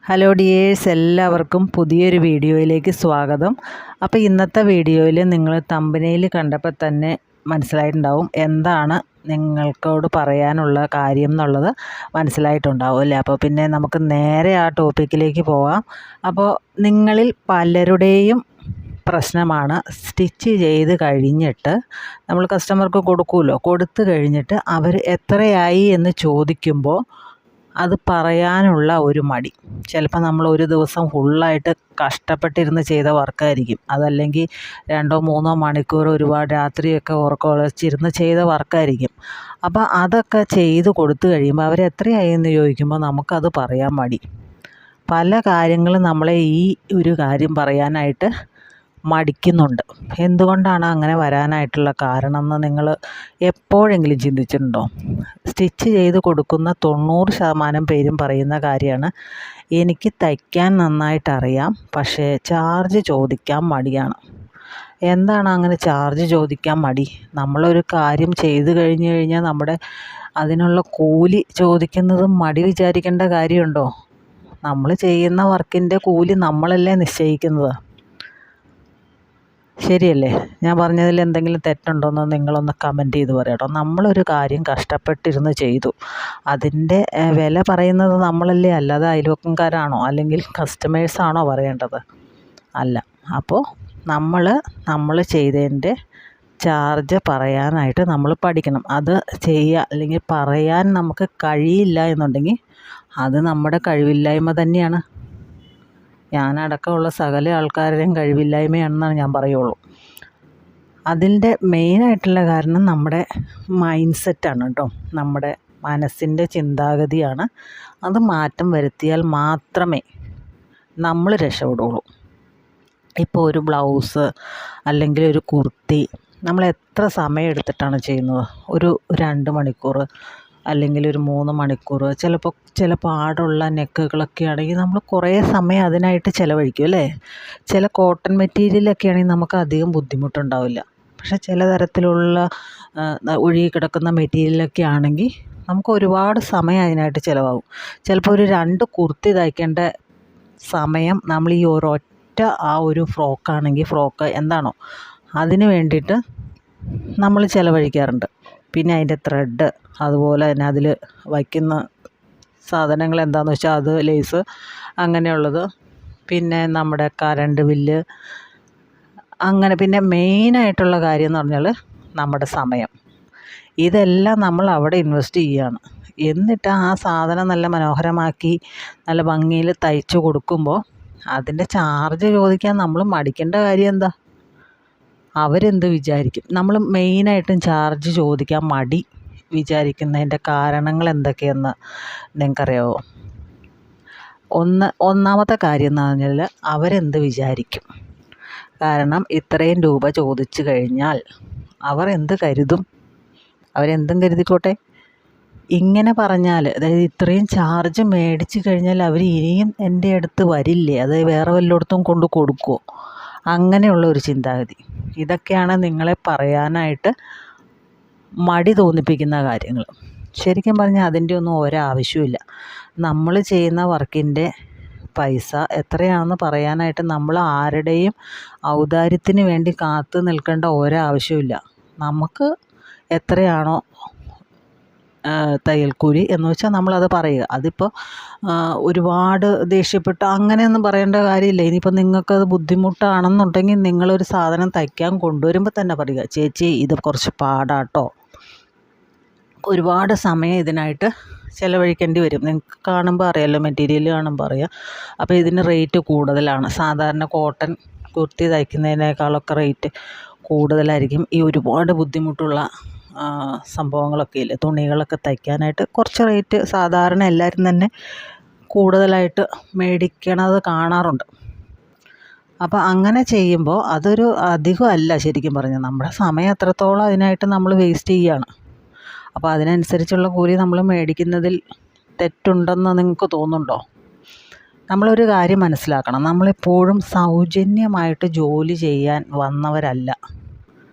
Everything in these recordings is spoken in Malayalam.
ഹലോ ഡിയേഴ്സ്, എല്ലാവർക്കും പുതിയൊരു വീഡിയോയിലേക്ക് സ്വാഗതം. അപ്പോൾ ഇന്നത്തെ വീഡിയോയിൽ നിങ്ങൾ തമ്പനയിൽ കണ്ടപ്പോൾ തന്നെ മനസ്സിലായിട്ടുണ്ടാവും എന്താണ് നിങ്ങൾക്കോട് പറയാനുള്ള കാര്യം എന്നുള്ളത് മനസ്സിലായിട്ടുണ്ടാവും അല്ലേ. അപ്പോൾ പിന്നെ നമുക്ക് നേരെ ആ ടോപ്പിക്കിലേക്ക് പോവാം. അപ്പോൾ നിങ്ങളിൽ പലരുടെയും പ്രശ്നമാണ് സ്റ്റിച്ച് ചെയ്ത് കഴിഞ്ഞിട്ട് നമ്മൾ കസ്റ്റമർക്ക് കൊടുക്കുമല്ലോ, കൊടുത്തു കഴിഞ്ഞിട്ട് അവർ എത്രയായി എന്ന് ചോദിക്കുമ്പോൾ അത് പറയാനുള്ള ഒരു മടി. ചിലപ്പോൾ നമ്മൾ ഒരു ദിവസം ഫുള്ളായിട്ട് കഷ്ടപ്പെട്ടിരുന്ന് ചെയ്ത വർക്കായിരിക്കും, അതല്ലെങ്കിൽ 2-3 മണിക്കൂർ ഒരുപാട് രാത്രിയൊക്കെ ഉറക്കമുളച്ചിരുന്ന് ചെയ്ത വർക്കായിരിക്കും. അപ്പോൾ അതൊക്കെ ചെയ്ത് കൊടുത്തു കഴിയുമ്പോൾ അവർ എത്രയായി എന്ന് ചോദിക്കുമ്പോൾ നമുക്കത് പറയാൻ മടി. പല കാര്യങ്ങളും നമ്മളെ ഈ ഒരു കാര്യം പറയാനായിട്ട് മടിക്കുന്നുണ്ട്. എന്തുകൊണ്ടാണ് അങ്ങനെ വരാനായിട്ടുള്ള കാരണം എന്ന് നിങ്ങൾ എപ്പോഴെങ്കിലും ചിന്തിച്ചിട്ടുണ്ടോ? സ്റ്റിച്ച് ചെയ്ത് കൊടുക്കുന്ന 90% പേരും പറയുന്ന കാര്യമാണ്, എനിക്ക് തയ്ക്കാൻ നന്നായിട്ടറിയാം, പക്ഷേ ചാർജ് ചോദിക്കാൻ മടിയാണ്. എന്താണ് അങ്ങനെ ചാർജ് ചോദിക്കാൻ മടി? നമ്മളൊരു കാര്യം ചെയ്ത് കഴിഞ്ഞാൽ നമ്മുടെ അതിനുള്ള കൂലി ചോദിക്കുന്നത് മടി വിചാരിക്കേണ്ട കാര്യമുണ്ടോ? നമ്മൾ ചെയ്യുന്ന വർക്കിൻ്റെ കൂലി നമ്മളല്ലേ നിശ്ചയിക്കുന്നത്, ശരിയല്ലേ? ഞാൻ പറഞ്ഞതിൽ എന്തെങ്കിലും തെറ്റുണ്ടോയെന്ന് നിങ്ങളൊന്ന് കമൻറ്റ് ചെയ്ത് പറയാം കേട്ടോ. നമ്മളൊരു കാര്യം കഷ്ടപ്പെട്ടിരുന്ന് ചെയ്തു, അതിൻ്റെ വില പറയുന്നത് നമ്മളല്ലേ, അല്ലാതെ അയൽവക്കംകാരാണോ അല്ലെങ്കിൽ കസ്റ്റമേഴ്സാണോ പറയേണ്ടത്? അല്ല. അപ്പോൾ നമ്മൾ ചെയ്തതിൻ്റെ ചാർജ് പറയാനായിട്ട് നമ്മൾ പഠിക്കണം. അത് ചെയ്യുക അല്ലെങ്കിൽ പറയാൻ നമുക്ക് കഴിയില്ല എന്നുണ്ടെങ്കിൽ അത് നമ്മുടെ കഴിവില്ലായ്മ തന്നെയാണ്. ഞാനടക്കമുള്ള സകല ആൾക്കാരുടെയും കഴിവില്ലായ്മയാണെന്നാണ് ഞാൻ പറയുള്ളൂ. അതിൻ്റെ മെയിനായിട്ടുള്ള കാരണം നമ്മുടെ മൈൻഡ് സെറ്റാണ് കേട്ടോ, നമ്മുടെ മനസ്സിൻ്റെ ചിന്താഗതിയാണ്. അത് മാറ്റം വരുത്തിയാൽ മാത്രമേ നമ്മൾ രക്ഷപ്പെടുള്ളൂ. ഇപ്പോൾ ഒരു ബ്ലൗസ് അല്ലെങ്കിൽ ഒരു കുർത്തി നമ്മൾ എത്ര സമയം എടുത്തിട്ടാണ് ചെയ്യുന്നത്? ഒരു 2 മണിക്കൂർ അല്ലെങ്കിൽ ഒരു 3 മണിക്കൂർ. ചില പാടുള്ള നെക്കുകളൊക്കെ ആണെങ്കിൽ നമ്മൾ കുറേ സമയം അതിനായിട്ട് ചിലവഴിക്കും അല്ലേ. ചില കോട്ടൺ മെറ്റീരിയലൊക്കെ ആണെങ്കിൽ നമുക്ക് അധികം ബുദ്ധിമുട്ടുണ്ടാവില്ല. പക്ഷേ ചില തരത്തിലുള്ള ഒഴുകി കിടക്കുന്ന മെറ്റീരിയലൊക്കെ ആണെങ്കിൽ നമുക്ക് ഒരുപാട് സമയം അതിനായിട്ട് ചിലവാകും. ചിലപ്പോൾ ഒരു 2 കുർത്തി തയ്ക്കേണ്ട സമയം നമ്മൾ ഈ ഒരൊറ്റ ആ ഒരു ഫ്രോക്ക് എന്താണോ അതിന് വേണ്ടിയിട്ട് നമ്മൾ ചിലവഴിക്കാറുണ്ട്. പിന്നെ അതിൻ്റെ ത്രെഡ്, അതുപോലെ തന്നെ അതിൽ വയ്ക്കുന്ന സാധനങ്ങൾ എന്താണെന്ന് വെച്ചാൽ അത് ലേസ് അങ്ങനെയുള്ളത്, പിന്നെ നമ്മുടെ കറണ്ട് ബില്ല്, അങ്ങനെ. പിന്നെ മെയിനായിട്ടുള്ള കാര്യം എന്ന് പറഞ്ഞാൽ നമ്മുടെ സമയം. ഇതെല്ലാം നമ്മൾ അവിടെ ഇൻവെസ്റ്റ് ചെയ്യുകയാണ്. എന്നിട്ട് ആ സാധനം നല്ല മനോഹരമാക്കി നല്ല ഭംഗിയിൽ തയ്ച്ചു കൊടുക്കുമ്പോൾ അതിൻ്റെ ചാർജ് ചോദിക്കാൻ നമ്മൾ മടിക്കേണ്ട കാര്യം എന്താ? അവരെന്ത് വിചാരിക്കും? നമ്മൾ മെയിനായിട്ടും ചാർജ് ചോദിക്കാൻ മടി വിചാരിക്കുന്നതിൻ്റെ കാരണങ്ങൾ എന്തൊക്കെയെന്ന് നിങ്ങൾക്കറിയാമോ? ഒന്നാമത്തെ കാര്യം എന്ന് പറഞ്ഞാൽ അവരെന്ത് വിചാരിക്കും. കാരണം ഇത്രയും രൂപ ചോദിച്ചു കഴിഞ്ഞാൽ അവർ എന്ത് കരുതും? അവരെന്തും കരുതിക്കോട്ടെ. ഇങ്ങനെ പറഞ്ഞാൽ, അതായത് ഇത്രയും ചാർജ് മേടിച്ച് കഴിഞ്ഞാൽ അവർ ഇനിയും എൻ്റെ അടുത്ത് വരില്ലേ, അത് വേറെ വല്ലയിടത്തും കൊണ്ട് കൊടുക്കുമോ? അങ്ങനെയുള്ള ഒരു ചിന്താഗതി. ഇതൊക്കെയാണ് നിങ്ങളെ പറയാനായിട്ട് മടി തോന്നിപ്പിക്കുന്ന കാര്യങ്ങൾ. ശരിക്കും പറഞ്ഞാൽ അതിൻ്റെ ഒന്നും ഒരാവശ്യമില്ല. നമ്മൾ ചെയ്യുന്ന വർക്കിൻ്റെ പൈസ എത്രയാണെന്ന് പറയാനായിട്ട് നമ്മൾ ആരുടെയും ഔദാര്യത്തിന് വേണ്ടി കാത്തു നിൽക്കേണ്ട ഒരാവശ്യമില്ല. നമുക്ക് എത്രയാണോ തയ്യൽക്കൂലി എന്ന് വെച്ചാൽ നമ്മളത് പറയുക. അതിപ്പോൾ ഒരുപാട് ദേഷ്യപ്പെട്ട് അങ്ങനെയൊന്നും പറയേണ്ട കാര്യമില്ല. ഇനിയിപ്പോൾ നിങ്ങൾക്കത് ബുദ്ധിമുട്ടാണെന്നുണ്ടെങ്കിൽ നിങ്ങളൊരു സാധനം തയ്ക്കാൻ കൊണ്ടുവരുമ്പോൾ തന്നെ പറയുക, ചേച്ചി ഇത് കുറച്ച് പാടാട്ടോ, ഒരുപാട് സമയം ഇതിനായിട്ട് ചിലവഴിക്കേണ്ടി വരും. നിങ്ങൾക്ക് കാണുമ്പോൾ അറിയാമല്ലോ, മെറ്റീരിയൽ കാണുമ്പോൾ അറിയാം. അപ്പോൾ ഇതിന് റേറ്റ് കൂടുതലാണ്. സാധാരണ കോട്ടൺ കുർത്തി തയ്ക്കുന്നതിനേക്കാളൊക്കെ റേറ്റ് കൂടുതലായിരിക്കും. ഈ ഒരുപാട് ബുദ്ധിമുട്ടുള്ള സംഭവങ്ങളൊക്കെ ഇല്ലേ, തുണികളൊക്കെ തയ്ക്കാനായിട്ട് കുറച്ച് റേറ്റ് സാധാരണ എല്ലാവരും തന്നെ കൂടുതലായിട്ട് മേടിക്കണത് കാണാറുണ്ട്. അപ്പോൾ അങ്ങനെ ചെയ്യുമ്പോൾ അതൊരു അധികമല്ല ശരിക്കും പറഞ്ഞാൽ. നമ്മുടെ സമയം എത്രത്തോളം അതിനായിട്ട് നമ്മൾ വേസ്റ്റ് ചെയ്യുകയാണ്. അപ്പോൾ അതിനനുസരിച്ചുള്ള കൂലി നമ്മൾ മേടിക്കുന്നതിൽ തെറ്റുണ്ടെന്ന് നിങ്ങൾക്ക് തോന്നുന്നുണ്ടോ? നമ്മളൊരു കാര്യം മനസ്സിലാക്കണം, നമ്മളെപ്പോഴും സൗജന്യമായിട്ട് ജോലി ചെയ്യാൻ വന്നവരല്ല.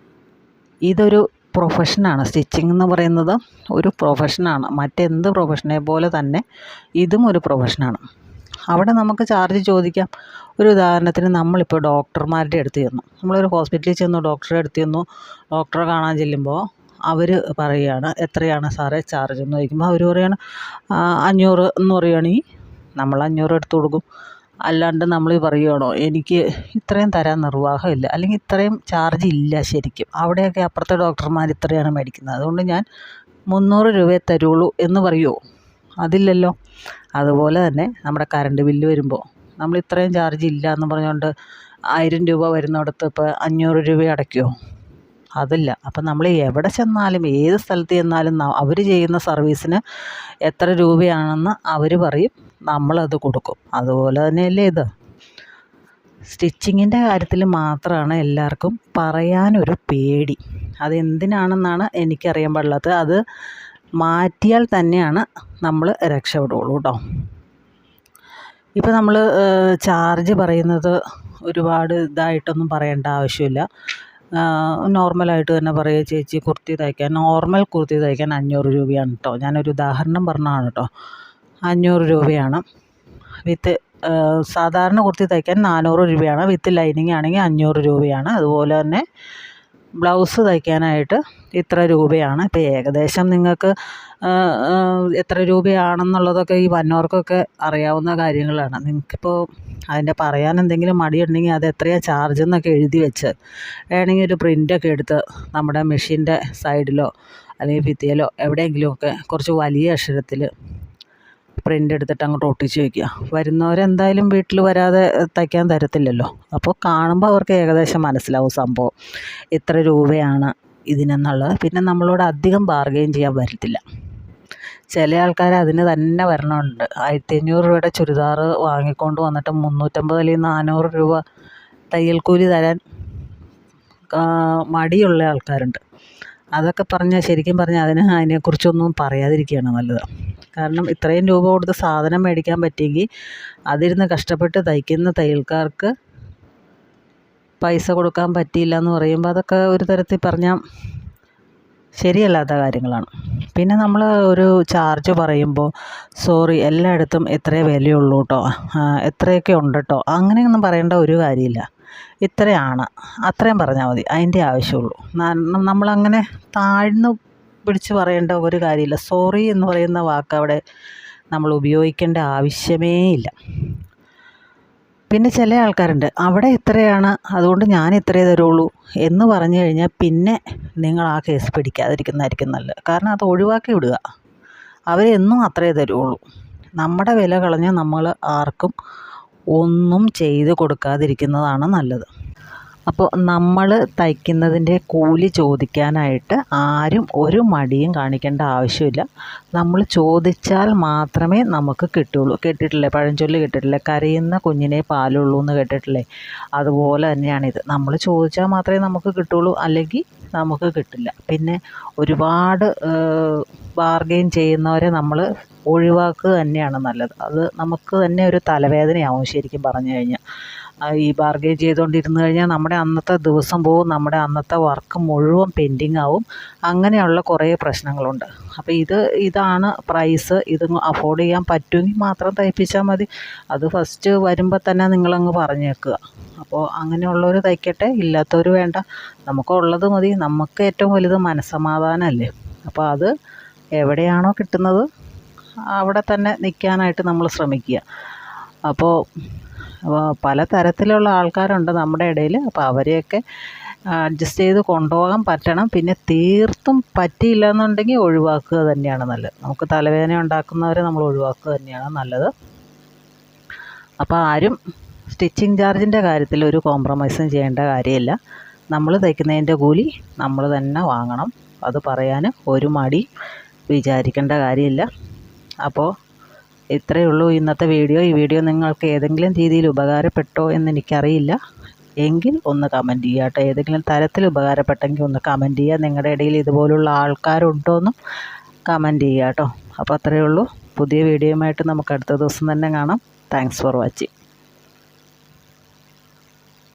ഇതൊരു പ്രൊഫഷനാണ്. സ്റ്റിച്ചിങ് എന്ന് പറയുന്നത് ഒരു പ്രൊഫഷനാണ്. മറ്റെന്ത് പ്രൊഫഷനെ പോലെ തന്നെ ഇതും ഒരു പ്രൊഫഷനാണ്. അവിടെ നമുക്ക് ചാർജ് ചോദിക്കാം. ഒരു ഉദാഹരണത്തിന് നമ്മളിപ്പോൾ ഡോക്ടർമാരുടെ അടുത്ത് ചെന്നു, നമ്മളൊരു ഹോസ്പിറ്റലിൽ ചെന്നു, ഡോക്ടറെ അടുത്ത് ചെന്നു, ഡോക്ടറെ കാണാൻ ചെല്ലുമ്പോൾ അവർ പറയുകയാണ് എത്രയാണ് സാറേ ചാർജ് എന്ന് ചോദിക്കുമ്പോൾ അവർ പറയുകയാണ് 500 എന്ന് പറയുകയാണെങ്കിൽ നമ്മൾ 500 എടുത്ത് കൊടുക്കും. അല്ലാണ്ട് നമ്മൾ പറയുകയാണോ എനിക്ക് ഇത്രയും തരാൻ നിർവാഹമില്ല, അല്ലെങ്കിൽ ഇത്രയും ചാർജ് ഇല്ല ശരിക്കും, അവിടെയൊക്കെ അപ്പുറത്തെ ഡോക്ടർമാർ ഇത്രയാണ് മേടിക്കുന്നത്, അതുകൊണ്ട് ഞാൻ 300 രൂപയെ തരുള്ളൂ എന്ന് പറയുമോ? അതില്ലല്ലോ. അതുപോലെ തന്നെ നമ്മുടെ കറണ്ട് ബില്ല് വരുമ്പോൾ നമ്മൾ ഇത്രയും ചാർജ് ഇല്ല എന്ന് പറഞ്ഞുകൊണ്ട് 1000 രൂപ വരുന്നിടത്ത് ഇപ്പോൾ 500 രൂപ അടയ്ക്കുമോ? അതില്ല. അപ്പം നമ്മൾ എവിടെ ചെന്നാലും ഏത് സ്ഥലത്ത് ചെന്നാലും അവർ ചെയ്യുന്ന സർവീസിന് എത്ര രൂപയാണെന്ന് അവർ പറയും, നമ്മളത് കൊടുക്കും. അതുപോലെ തന്നെയല്ലേ ഇത്. സ്റ്റിച്ചിങ്ങിൻ്റെ കാര്യത്തിൽ മാത്രമാണ് എല്ലാവർക്കും പറയാനൊരു പേടി. അതെന്തിനാണെന്നാണ് എനിക്കറിയാൻ പാടില്ലാത്തത്. അത് മാറ്റിയാൽ തന്നെയാണ് നമ്മൾ രക്ഷപ്പെടുകയുള്ളൂ കേട്ടോ. ഇപ്പോൾ നമ്മൾ ചാർജ് പറയുന്നത് ഒരുപാട് ഇതായിട്ടൊന്നും പറയേണ്ട ആവശ്യമില്ല. നോർമലായിട്ട് തന്നെ പറയുക, ചേച്ചി കുർത്തി തയ്ക്കാൻ, നോർമൽ കുർത്തി തയ്ക്കാൻ 500 രൂപയാണ് കേട്ടോ. ഞാനൊരു ഉദാഹരണം പറഞ്ഞതാണ് കേട്ടോ. 500 രൂപയാണ്. വിത്ത് സാധാരണ കുർത്തി തയ്ക്കാൻ 400 രൂപയാണ്. വിത്ത് ലൈനിങ് ആണെങ്കിൽ 500 രൂപയാണ്. അതുപോലെ തന്നെ ബ്ലൗസ് തയ്ക്കാനായിട്ട് ഇത്ര രൂപയാണ്. ഇപ്പോൾ ഏകദേശം നിങ്ങൾക്ക് എത്ര രൂപയാണെന്നുള്ളതൊക്കെ ഈ വന്നവർക്കൊക്കെ അറിയാവുന്ന കാര്യങ്ങളാണ്. നിങ്ങൾക്കിപ്പോൾ അതിൻ്റെ പറയാൻ എന്തെങ്കിലും മടിയുണ്ടെങ്കിൽ അത് എത്രയാണ് ചാർജ് എന്നൊക്കെ എഴുതി വെച്ച് വേണമെങ്കിൽ ഒരു പ്രിൻ്റൊക്കെ എടുത്ത് നമ്മുടെ മെഷീൻ്റെ സൈഡിലോ അല്ലെങ്കിൽ ഭിത്തിയിലോ എവിടെയെങ്കിലുമൊക്കെ കുറച്ച് വലിയ അക്ഷരത്തിൽ പ്രിൻ്റ് എടുത്തിട്ട് അങ്ങോട്ട് ഒട്ടിച്ച് വയ്ക്കുക. വരുന്നവരെന്തായാലും വീട്ടിൽ വരാതെ തയ്ക്കാൻ തരത്തില്ലല്ലോ. അപ്പോൾ കാണുമ്പോൾ അവർക്ക് ഏകദേശം മനസ്സിലാവും സംഭവം ഇത്ര രൂപയാണ് ഇതിനെന്നുള്ളത്. പിന്നെ നമ്മളോട് അധികം ബാർഗെയിൻ ചെയ്യാൻ പറ്റത്തില്ല. ചില ആൾക്കാർ അതിന് തന്നെ വരണമുണ്ട്. 1500 രൂപയുടെ ചുരിദാർ വാങ്ങിക്കൊണ്ട് വന്നിട്ട് 350 അല്ലെങ്കിൽ 400 രൂപ തയ്യൽക്കൂലി തരാൻ മടിയുള്ള ആൾക്കാരുണ്ട്. അതൊക്കെ പറഞ്ഞാൽ ശരിക്കും പറഞ്ഞാൽ അതിനെക്കുറിച്ചൊന്നും പറയാതിരിക്കുകയാണ് നല്ലത്. കാരണം ഇത്രയും രൂപ കൊടുത്ത് സാധനം മേടിക്കാൻ പറ്റിയെങ്കിൽ അതിരുന്ന് കഷ്ടപ്പെട്ട് തയ്ക്കുന്ന തയ്യൽക്കാർക്ക് പൈസ കൊടുക്കാൻ പറ്റിയില്ല എന്ന് പറയുമ്പോൾ അതൊക്കെ ഒരു തരത്തിൽ പറഞ്ഞാൽ ശരിയല്ലാത്ത കാര്യങ്ങളാണ്. പിന്നെ നമ്മൾ ഒരു ചാർജ് പറയുമ്പോൾ സോറി എല്ലായിടത്തും ഇത്രയേ വിലയുള്ളൂ കേട്ടോ, എത്രയൊക്കെ ഉണ്ട് കേട്ടോ, അങ്ങനെയൊന്നും പറയേണ്ട ഒരു കാര്യമില്ല. ഇത്രയാണ് അത്രയും പറഞ്ഞാൽ മതി, അതിൻ്റെ ആവശ്യമുള്ളൂ. നമ്മളങ്ങനെ താഴ്ന്നു പിടിച്ച് പറയേണ്ട ഒരു കാര്യമില്ല. സോറി എന്ന് പറയുന്ന വാക്ക് അവിടെ നമ്മൾ ഉപയോഗിക്കേണ്ട ആവശ്യമേ ഇല്ല. പിന്നെ ചില ആൾക്കാരുണ്ട് അവിടെ ഇത്രയാണ് അതുകൊണ്ട് ഞാൻ ഇത്രയേ തരുള്ളൂ എന്ന് പറഞ്ഞു കഴിഞ്ഞാൽ പിന്നെ നിങ്ങൾ ആ കേസ് പിടിക്കാതിരിക്കുന്നതായിരിക്കും നല്ലത്. കാരണം അത് ഒഴിവാക്കി വിടുക. അവരെന്നും അത്രയേ തരുള്ളൂ. നമ്മുടെ വില കളഞ്ഞ് നമ്മൾ ആർക്കും ഒന്നും ചെയ്ത് കൊടുക്കാതിരിക്കുന്നതാണ് നല്ലത്. അപ്പോൾ നമ്മൾ തയ്ക്കുന്നതിൻ്റെ കൂലി ചോദിക്കാനായിട്ട് ആരും ഒരു മടിയും കാണിക്കേണ്ട ആവശ്യമില്ല. നമ്മൾ ചോദിച്ചാൽ മാത്രമേ നമുക്ക് കിട്ടുള്ളൂ. കേട്ടിട്ടില്ലേ പഴഞ്ചൊല്ല്? കേട്ടിട്ടില്ലേ? കരയുന്ന കുഞ്ഞിനെ പാലുള്ളൂ എന്ന് കേട്ടിട്ടില്ലേ? അതുപോലെ തന്നെയാണിത്. നമ്മൾ ചോദിച്ചാൽ മാത്രമേ നമുക്ക് കിട്ടുള്ളൂ, അല്ലെങ്കിൽ നമുക്ക് കിട്ടില്ല. പിന്നെ ഒരുപാട് ബാർഗെയിൻ ചെയ്യുന്നവരെ നമ്മൾ ഒഴിവാക്കുക തന്നെയാണ് നല്ലത്. അത് നമുക്ക് തന്നെ ഒരു തലവേദനയാവും ശരിക്കും പറഞ്ഞു കഴിഞ്ഞാൽ. ഈ ബാർഗെയിൻ ചെയ്തുകൊണ്ടിരുന്ന് കഴിഞ്ഞാൽ നമ്മുടെ അന്നത്തെ ദിവസം പോവും, നമ്മുടെ അന്നത്തെ വർക്ക് മുഴുവൻ പെൻഡിങ് ആവും. അങ്ങനെയുള്ള കുറേ പ്രശ്നങ്ങളുണ്ട്. അപ്പോൾ ഇതാണ് പ്രൈസ്, ഇത് അഫോർഡ് ചെയ്യാൻ പറ്റുമെങ്കിൽ മാത്രം തയ്പ്പിച്ചാൽ മതി. അത് ഫസ്റ്റ് വരുമ്പോൾ തന്നെ നിങ്ങളങ്ങ് പറഞ്ഞേക്കുക. അപ്പോൾ അങ്ങനെയുള്ളവർ തയ്ക്കട്ടെ, ഇല്ലാത്തവർ വേണ്ട. നമുക്കുള്ളത് മതി. നമുക്ക് ഏറ്റവും വലുത് മനസ്സമാധാനമല്ലേ. അപ്പോൾ അത് എവിടെയാണോ കിട്ടുന്നത് അവിടെ തന്നെ നിൽക്കാനായിട്ട് നമ്മൾ ശ്രമിക്കുക. അപ്പോൾ പല തരത്തിലുള്ള ആൾക്കാരുണ്ട് നമ്മുടെ ഇടയിൽ. അപ്പോൾ അവരെയൊക്കെ അഡ്ജസ്റ്റ് ചെയ്ത് കൊണ്ടുപോകാൻ പറ്റണം. പിന്നെ തീർത്തും പറ്റിയില്ല എന്നുണ്ടെങ്കിൽ ഒഴിവാക്കുക തന്നെയാണ് നല്ലത്. നമുക്ക് തലവേദന ഉണ്ടാക്കുന്നവരെ നമ്മൾ ഒഴിവാക്കുക തന്നെയാണ് നല്ലത്. അപ്പോൾ ആരും സ്റ്റിച്ചിങ് ചാർജിൻ്റെ കാര്യത്തിൽ ഒരു കോംപ്രമൈസും ചെയ്യേണ്ട കാര്യമില്ല. നമ്മൾ തയ്ക്കുന്നതിൻ്റെ കൂലി നമ്മൾ തന്നെ വാങ്ങണം. അത് പറയാൻ ഒരു മടി വിചാരിക്കേണ്ട കാര്യമില്ല. അപ്പോൾ ഇത്രയേ ഉള്ളൂ ഇന്നത്തെ വീഡിയോ. ഈ വീഡിയോ നിങ്ങൾക്ക് ഏതെങ്കിലും രീതിയിൽ ഉപകാരപ്പെട്ടോ എന്നെനിക്കറിയില്ല. എങ്കിൽ ഒന്ന് കമൻറ്റ് ചെയ്യുക കേട്ടോ. ഏതെങ്കിലും തരത്തിൽ ഉപകാരപ്പെട്ടെങ്കിൽ ഒന്ന് കമൻറ്റ് ചെയ്യുക. നിങ്ങളുടെ ഇടയിൽ ഇതുപോലുള്ള ആൾക്കാരുണ്ടോ എന്നും കമൻറ്റ് ചെയ്യുക കേട്ടോ. അപ്പോൾ അത്രയേ ഉള്ളൂ. പുതിയ വീഡിയോയുമായിട്ട് നമുക്ക് അടുത്ത ദിവസം തന്നെ കാണാം. Thanks for watching.